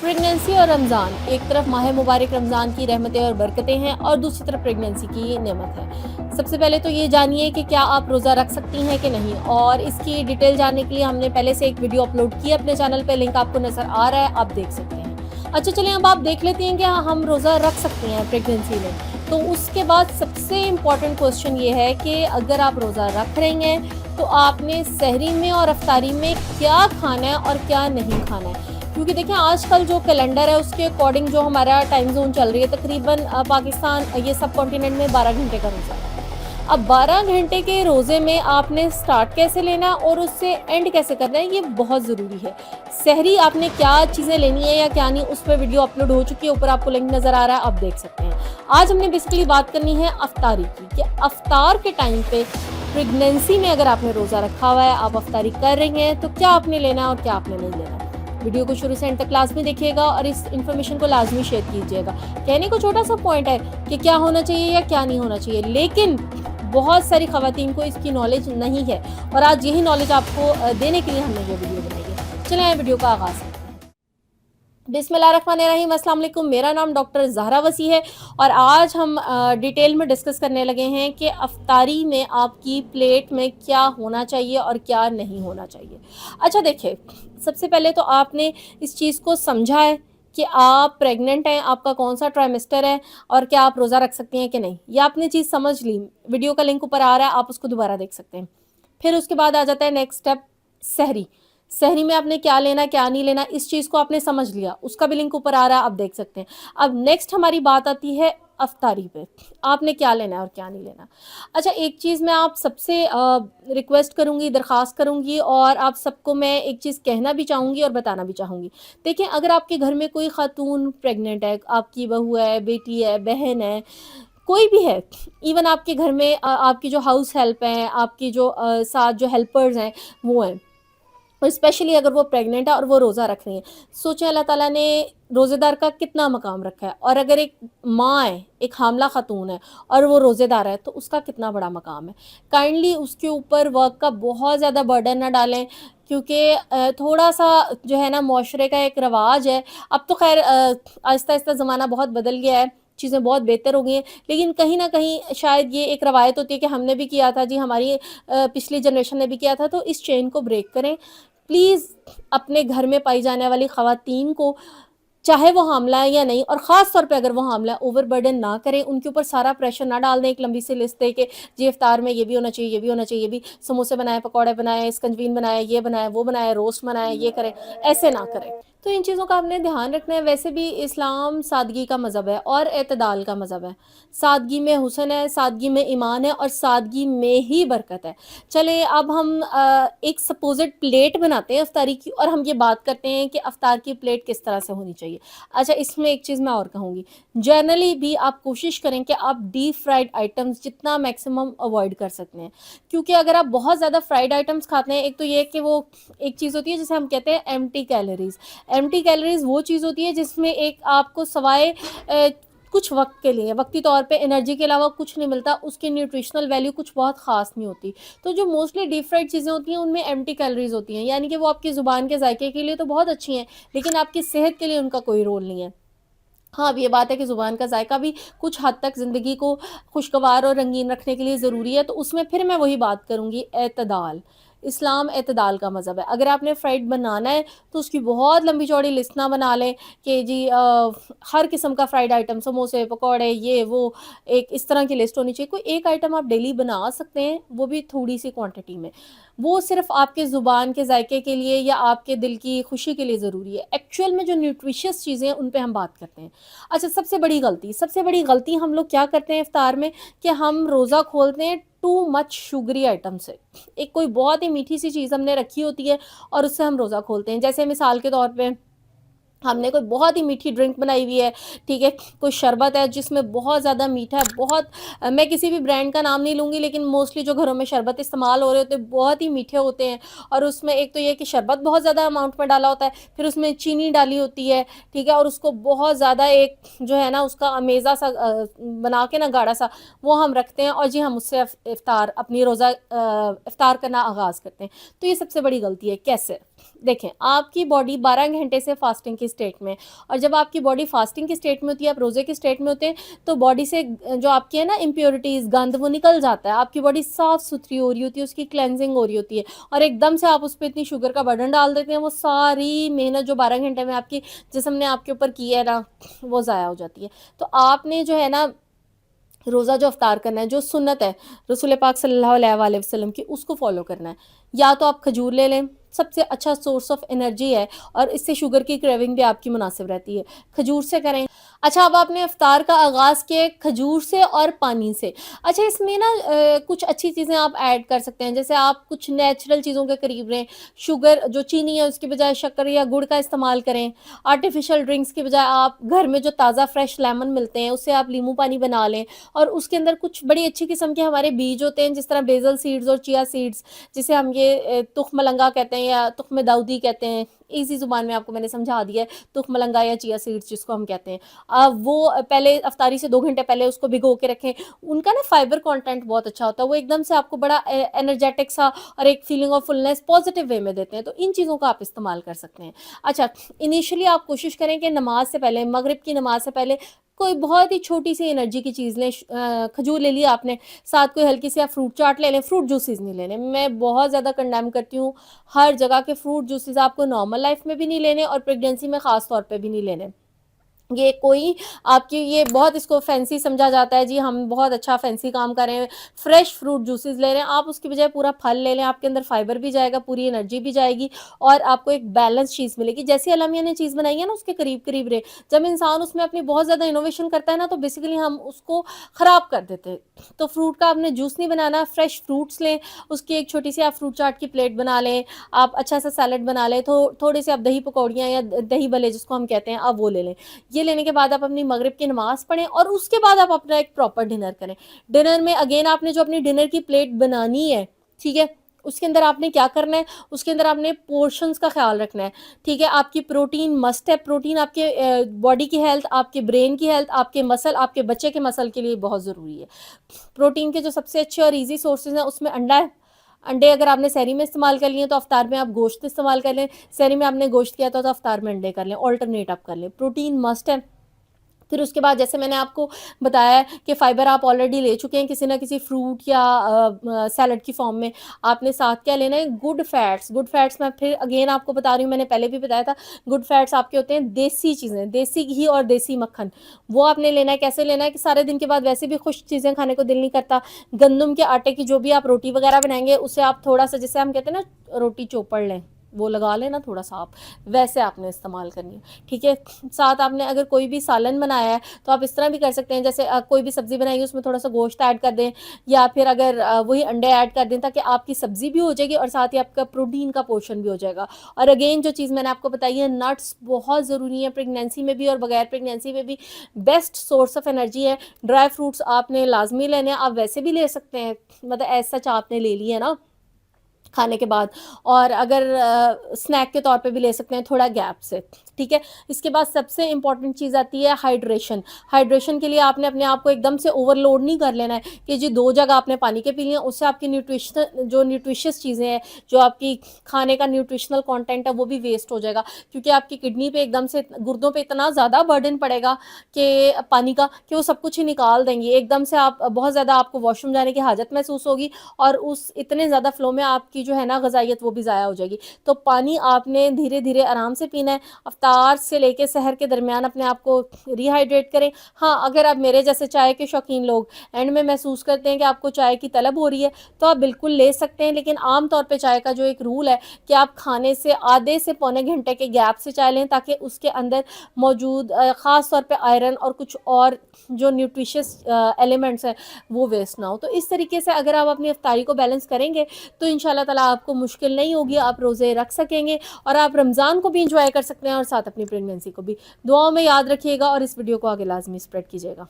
Pregnancy और रमज़ान, एक तरफ माह मुबारक रमज़ान की रहमतें और बरकतें हैं और दूसरी तरफ प्रेगनेंसी की नेमत है। सबसे पहले तो ये जानिए कि क्या आप रोज़ा रख सकती हैं कि नहीं, और इसकी डिटेल जानने के लिए हमने पहले से एक वीडियो अपलोड की है अपने चैनल पे, लिंक आपको नज़र आ रहा है, आप देख सकते हैं। अच्छा चलिए अब आप देख लेते हैं कि हम रोज़ा रख सकते हैं प्रेगनेंसी में। तो उसके बाद सबसे इम्पॉर्टेंट क्वेश्चन ये है कि अगर आप रोज़ा रख रही हैं तो आपने सहरी में और अफ्तारी में क्या खाना है और क्या नहीं खाना है। क्योंकि देखें आजकल जो कैलेंडर है उसके अकॉर्डिंग जो हमारा टाइम जोन चल रही है, तकरीबन पाकिस्तान ये सब कॉन्टिनेंट में 12 घंटे का रोज़ा है। अब 12 घंटे के रोज़े में आपने स्टार्ट कैसे लेना है और उससे एंड कैसे करना है, ये बहुत ज़रूरी है। सहरी आपने क्या चीज़ें लेनी है या क्या नहीं, उस पर वीडियो अपलोड हो चुकी है, ऊपर आपको लिंक नज़र आ रहा है, आप देख सकते हैं। आज हमने बेसिकली बात करनी है अफ्तारी की, कि अफ्तार के टाइम पे प्रेगनेंसी में अगर आपने रोज़ा रखा हुआ है, आप अफ्तारी कर रही हैं, तो क्या आपने लेना है और क्या आपने नहीं लेना। वीडियो को शुरू से एंड तक लाजमी देखिएगा और इस इन्फॉर्मेशन को लाजमी शेयर कीजिएगा। कहने को छोटा सा पॉइंट है कि क्या होना चाहिए या क्या नहीं होना चाहिए, लेकिन बहुत सारी खवातीन को इसकी नॉलेज नहीं है और आज यही नॉलेज आपको देने के लिए हमने ये वीडियो बनाई है। चलें आइए वीडियो का आगाज़ करते हैं। बिस्मिल्लाहिर्रहमानिर्रहीम, अस्सलाम वालेकुम। मेरा नाम डॉक्टर ज़हरा वसी है और आज हम डिटेल में डिस्कस करने लगे हैं कि अफ्तारी में आपकी प्लेट में क्या होना चाहिए और क्या नहीं होना चाहिए। अच्छा देखिए, सबसे पहले तो आपने इस चीज़ को समझा है कि आप प्रेग्नेंट हैं, आपका कौन सा ट्राइमेस्टर है और क्या आप रोज़ा रख सकती हैं कि नहीं, ये आपने चीज़ समझ ली। वीडियो का लिंक ऊपर आ रहा है, आप उसको दोबारा देख सकते हैं। फिर उसके बाद आ जाता है नेक्स्ट स्टेप, सहरी। सहरी में आपने क्या लेना क्या नहीं लेना, इस चीज़ को आपने समझ लिया, उसका भी लिंक ऊपर आ रहा है, आप देख सकते हैं। अब नेक्स्ट हमारी बात आती है अफ्तारी पे, आपने क्या लेना है और क्या नहीं लेना। अच्छा एक चीज़ मैं आप सबसे रिक्वेस्ट करूँगी, दरख्वास्त करूँगी और आप सबको मैं एक चीज़ कहना भी चाहूँगी और बताना भी चाहूँगी। देखिए अगर आपके घर में कोई खातून प्रेग्नेंट है, आपकी बहू है, बेटी है, बहन है, कोई भी है, इवन आपके घर में आपकी जो हाउस हेल्प हैं, आपकी जो साथ जो हेल्पर्स हैं वो हैं, और स्पेशली अगर वो प्रेग्नेंट है और वो रोज़ा रख रही हैं, सोचें अल्लाह ताला ने रोज़ेदार का कितना मकाम रखा है। और अगर एक माँ है, एक हामला खातून है और वो रोज़ेदार है, तो उसका कितना बड़ा मकाम है। काइंडली उसके ऊपर वर्क का बहुत ज़्यादा बर्डन ना डालें, क्योंकि थोड़ा सा जो है ना माशरे का एक रवाज है। अब तो खैर आहिस्ता आहिस्ता ज़माना बहुत बदल गया है, चीज़ें बहुत बेहतर हो गई हैं, लेकिन कहीं ना कहीं शायद ये एक रवायत होती है कि हमने भी किया था जी, हमारी पिछली जनरेशन ने भी किया था। तो इस चेन को ब्रेक करें प्लीज़। अपने घर में पाई जाने वाली ख़वातीन को, चाहे वो हामला है या नहीं, और ख़ास तौर पे अगर वो हामला है, ओवर बर्डन ना करें, उनके ऊपर सारा प्रेशर ना डाल दें। एक लंबी सी लिस्ट दे के जी इफ्तार में ये भी होना चाहिए, ये भी होना चाहिए, ये भी समोसे बनाए, पकौड़े बनाए, स्कंजवीन बनाए, ये बनाए, वो बनाए, रोस्ट बनाए, ये करें, ऐसे ना करें। तो इन चीज़ों का आपने ध्यान रखना है। वैसे भी इस्लाम सादगी का मज़हब है और एतदाल का मज़हब है। सादगी में हुस्न है, सादगी में ईमान है और सादगी में ही बरकत है। चलिए अब हम एक सपोजिट प्लेट बनाते हैं अफ्तारी की, और हम ये बात करते हैं कि अफ्तार की प्लेट किस तरह से होनी चाहिए। अच्छा इसमें एक चीज़ मैं और कहूँगी, जनरली भी आप कोशिश करें कि आप डीप फ्राइड आइटम्स जितना मैक्सिमम अवॉइड कर सकते हैं, क्योंकि अगर आप बहुत ज़्यादा फ्राइड आइटम्स खाते हैं, एक तो ये कि वो एक चीज़ होती है जिसे हम कहते हैं एम्प्टी कैलोरीज। एम्प्टी कैलोरीज वो चीज़ होती है जिसमें एक आपको सवाए कुछ वक्त के लिए, वक्ती तौर पे एनर्जी के अलावा कुछ नहीं मिलता, उसकी न्यूट्रिशनल वैल्यू कुछ बहुत ख़ास नहीं होती। तो जो मोस्टली डीप फ्राइड चीज़ें होती हैं उनमें एम्प्टी कैलोरीज होती हैं, यानी कि वो आपकी ज़ुबान के जायके के लिए तो बहुत अच्छी हैं, लेकिन आपकी सेहत के लिए उनका कोई रोल नहीं है। हाँ, अब ये बात है कि ज़ुबान का जायका भी कुछ हद तक ज़िंदगी को खुशगवार और रंगीन रखने के लिए ज़रूरी है, तो उसमें फिर मैं वही बात करूँगी, एतदाल। इस्लाम एतदाल का मज़हब है। अगर आपने फ्राइड बनाना है तो उसकी बहुत लंबी चौड़ी लिस्ट ना बना लें कि जी हर किस्म का फ्राइड आइटम, समोसे, पकौड़े, ये वो, एक इस तरह की लिस्ट होनी चाहिए। कोई एक आइटम आप डेली बना सकते हैं, वो भी थोड़ी सी क्वांटिटी में। वो सिर्फ़ आपके ज़ुबान के जायके के लिए या आपके दिल की खुशी के लिए ज़रूरी है। एक्चुअल में जो न्यूट्रिशियस चीज़ें हैं उन पे हम बात करते हैं। अच्छा सबसे बड़ी गलती हम लोग क्या करते हैं इफ्तार में, कि हम रोज़ा खोलते हैं टू मच शुगरी आइटम से। एक कोई बहुत ही मीठी सी चीज़ हमने रखी होती है और उससे हम रोज़ा खोलते हैं। जैसे मिसाल के तौर पे हमने कोई बहुत ही मीठी ड्रिंक बनाई हुई है, ठीक है, कोई शरबत है जिसमें बहुत ज़्यादा मीठा है, बहुत मैं किसी भी ब्रांड का नाम नहीं लूँगी, लेकिन मोस्टली जो घरों में शरबत इस्तेमाल हो रहे होते हैं बहुत ही मीठे होते हैं, और उसमें एक तो ये कि शरबत बहुत ज़्यादा अमाउंट में डाला होता है, फिर उसमें चीनी डाली होती है, ठीक है, और उसको बहुत ज़्यादा एक जो है ना उसका अमेज़ा सा बना के ना गाढ़ा सा वो हम रखते हैं, और जी हम उससे इफ्तार अपनी रोज़ा इफ्तार करना आगाज़ करते हैं। तो ये सबसे बड़ी गलती है। कैसे? دیکھیں آپ کی باڈی 12 گھنٹے سے فاسٹنگ کی اسٹیٹ میں، اور جب آپ کی باڈی فاسٹنگ کی اسٹیٹ میں ہوتی ہے، آپ روزے کی اسٹیٹ میں ہوتے ہیں، تو باڈی سے جو آپ کی ہے نا امپیورٹیز، گند، وہ نکل جاتا ہے، آپ کی باڈی صاف ستھری ہو رہی ہوتی ہے، اس کی کلینزنگ ہو رہی ہوتی ہے، اور ایک دم سے آپ اس پہ اتنی شوگر کا برڈن ڈال دیتے ہیں، وہ ساری محنت جو 12 گھنٹے میں آپ کی جسم نے آپ کے اوپر کی ہے نا، وہ ضائع ہو جاتی ہے۔ تو آپ نے جو ہے نا روزہ جو افطار کرنا ہے، جو سنت ہے رسول پاک صلی اللہ علیہ وآلہ وسلم کی، اس کو فالو کرنا ہے۔ یا تو آپ کھجور لے لیں، سب سے اچھا سورس آف انرجی ہے، اور اس سے شوگر کی کریونگ بھی آپ کی مناسب رہتی ہے، کھجور سے کریں۔ اچھا، اب آپ نے افطار کا آغاز کیا کھجور سے اور پانی سے۔ اچھا، اس میں نا کچھ اچھی چیزیں آپ ایڈ کر سکتے ہیں، جیسے آپ کچھ نیچرل چیزوں کے قریب رہیں، شوگر جو چینی ہے اس کی بجائے شکر یا گڑ کا استعمال کریں، آرٹیفیشل ڈرنکس کی بجائے آپ گھر میں جو تازہ فریش لیمن ملتے ہیں اس سے آپ لیمو پانی بنا لیں، اور اس کے اندر کچھ بڑی اچھی قسم کے ہمارے بیج ہوتے ہیں، جس طرح بیزل سیڈز اور چیا سیڈز، جسے ہم یہ تخم ملنگا کہتے ہیں یا تخم داؤدی کہتے ہیں، ایزی زبان میں آپ کو میں نے سمجھا دیا ہے، تخم ملنگا یا چیا سیڈز جس کو ہم کہتے ہیں۔ وہ پہلے افطاری سے 2 گھنٹے پہلے اس کو بھگو کے رکھیں، ان کا نا فائبر کانٹینٹ بہت اچھا ہوتا ہے، وہ ایک دم سے آپ کو بڑا انرجیٹک سا اور ایک فیلنگ آف فلنس پازیٹیو وے میں دیتے ہیں، تو ان چیزوں کا آپ استعمال کر سکتے ہیں۔ اچھا، انیشلی آپ کوشش کریں کہ نماز سے پہلے، مغرب کی نماز سے پہلے، کوئی بہت ہی چھوٹی سی انرجی کی چیز لیں، کھجور لے لیا آپ نے، ساتھ کوئی ہلکی سی آپ فروٹ چاٹ لے لیں، فروٹ جوسز نہیں لینے، میں بہت زیادہ کنڈیم کرتی ہوں ہر جگہ کے فروٹ جوسز آپ کو نارمل لائف میں بھی نہیں لینے، اور پریگنینسی میں خاص طور پہ بھی نہیں لینے۔ یہ کوئی آپ کی یہ بہت اس کو فینسی سمجھا جاتا ہے، جی ہم بہت اچھا فینسی کام کر رہے ہیں، فریش فروٹ جوسز لے رہے ہیں، آپ اس کی بجائے پورا پھل لے لیں، آپ کے اندر فائبر بھی جائے گا، پوری انرجی بھی جائے گی، اور آپ کو ایک بیلنس چیز ملے گی، جیسے المیہ نے چیز بنائی ہے نا اس کے قریب قریب رہے۔ جب انسان اس میں اپنی بہت زیادہ انوویشن کرتا ہے نا، تو بیسیکلی ہم اس کو خراب کر دیتے ہیں۔ تو فروٹ کا آپ نے جوس نہیں بنانا، فریش فروٹس لیں، اس کی ایک چھوٹی سی آپ فروٹ چاٹ کی پلیٹ بنا لیں، آپ اچھا سا سیلڈ بنا لیں، تھوڑے سے آپ دہی پکوڑیاں یا دہی بلے جس کو ہم کہتے ہیں، آپ وہ لے لیں۔ یہ لینے کے بعد آپ اپنی مغرب کی نماز پڑھیں، اور اس کے بعد آپ اپنا ایک پراپر ڈنر کریں۔ ڈنر میں اگین آپ نے جو اپنی ڈنر کی پلیٹ بنانی ہے، ٹھیک ہے، اس کے اندر آپ نے کیا کرنا ہے، اس کے اندر آپ نے پورشنز کا خیال رکھنا ہے، ٹھیک ہے۔ آپ کی پروٹین مسٹ ہے، پروٹین آپ کے باڈی کی ہیلتھ، آپ کے برین کی ہیلتھ، آپ کے مسل، آپ کے بچے کے مسل کے لیے بہت ضروری ہے۔ پروٹین کے جو سب سے اچھے اور ایزی سورسز ہیں، اس میں انڈا ہے۔ انڈے اگر آپ نے سحری میں استعمال کر لیے تو افطار میں آپ گوشت استعمال کر لیں، سحری میں آپ نے گوشت کیا تو افطار میں انڈے کر لیں، آلٹرنیٹ آپ کر لیں، پروٹین مسٹ ہے۔ پھر اس کے بعد جیسے میں نے آپ کو بتایا ہے کہ فائبر آپ آلریڈی لے چکے ہیں کسی نہ کسی فروٹ یا سیلڈ کی فارم میں، آپ نے ساتھ کیا لینا ہے، گڈ فیٹس۔ گڈ فیٹس میں پھر اگین آپ کو بتا رہی ہوں، میں نے پہلے بھی بتایا تھا، گڈ فیٹس آپ کے ہوتے ہیں دیسی چیزیں، دیسی گھی اور دیسی مکھن، وہ آپ نے لینا ہے۔ کیسے لینا ہے کہ سارے دن کے بعد ویسے بھی خشک چیزیں کھانے کو دل نہیں کرتا، گندم کے آٹے کی جو بھی آپ روٹی وغیرہ بنائیں گے، اسے آپ تھوڑا سا، جیسے ہم کہتے ہیں نا روٹی چوپڑ لیں، وہ لگا لیں نا تھوڑا سا، آپ ویسے آپ نے استعمال کرنی ہے، ٹھیک ہے۔ ساتھ آپ نے اگر کوئی بھی سالن بنایا ہے تو آپ اس طرح بھی کر سکتے ہیں، جیسے کوئی بھی سبزی بنائیں گے اس میں تھوڑا سا گوشت ایڈ کر دیں، یا پھر اگر وہی انڈے ایڈ کر دیں، تاکہ آپ کی سبزی بھی ہو جائے گی اور ساتھ ہی آپ کا پروٹین کا پورشن بھی ہو جائے گا۔ اور اگین جو چیز میں نے آپ کو بتائی ہے، نٹس بہت ضروری ہیں، پریگنینسی میں بھی اور بغیر پریگنینسی میں بھی بیسٹ سورس آف انرجی ہے۔ ڈرائی فروٹس آپ نے لازمی لینے ہیں، آپ ویسے بھی لے سکتے ہیں، مطلب ایسا سچ آپ نے لے لی ہے نا کھانے کے بعد، اور اگر سنیک کے طور پہ بھی لے سکتے ہیں تھوڑا گیپ سے، ٹھیک ہے۔ اس کے بعد سب سے امپورٹنٹ چیز آتی ہے ہائیڈریشن۔ ہائیڈریشن کے لیے آپ نے اپنے آپ کو ایک دم سے اوور لوڈ نہیں کر لینا ہے کہ جی 2 جگ آپ نے پانی کے پی لیا، اس سے آپ کی نیوٹریشس چیزیں ہیں، جو آپ کی کھانے کا نیوٹریشنل کانٹینٹ ہے، وہ بھی ویسٹ ہو جائے گا، کیونکہ آپ کی کڈنی پہ ایک دم سے، گردوں پہ اتنا زیادہ برڈن پڑے گا کہ پانی کا، کہ وہ سب کچھ ہی نکال دیں گے ایک دم سے، آپ بہت زیادہ آپ کو واش روم جانے کی حاجت محسوس ہوگی، اور اس اتنے زیادہ فلو میں آپ کی جو ہے نا غذائیت وہ بھی ضائع ہو جائے گی۔ تو پانی آپ نے دھیرے دھیرے آرام سے پینا ہے، افطار سے لے کے سحر کے درمیان اپنے آپ کو ری ہائیڈریٹ کریں۔ ہاں، اگر آپ میرے جیسے چائے کے شوقین لوگ اینڈ میں محسوس کرتے ہیں کہ آپ کو چائے کی طلب ہو رہی ہے، تو آپ بالکل لے سکتے ہیں، لیکن عام طور پہ چائے کا جو ایک رول ہے کہ آپ کھانے سے آدھے سے پونے گھنٹے کے گیپ سے چائے لیں، تاکہ اس کے اندر موجود خاص طور پہ آئرن اور کچھ اور جو نیوٹریشس ایلیمنٹس ہیں وہ ویسٹ نہ ہو۔ تو اس طریقے سے اگر آپ اپنی افطاری کو بیلنس کریں گے تو انشاءاللہ تعالیٰ آپ کو مشکل نہیں ہوگی، آپ روزے رکھ سکیں گے، اور آپ رمضان کو بھی انجوائے کر سکتے ہیں، اور ساتھ اپنی پریگنینسی کو بھی۔ دعاؤں میں یاد رکھیے گا، اور اس ویڈیو کو آگے لازمی اسپریڈ کیجیے گا۔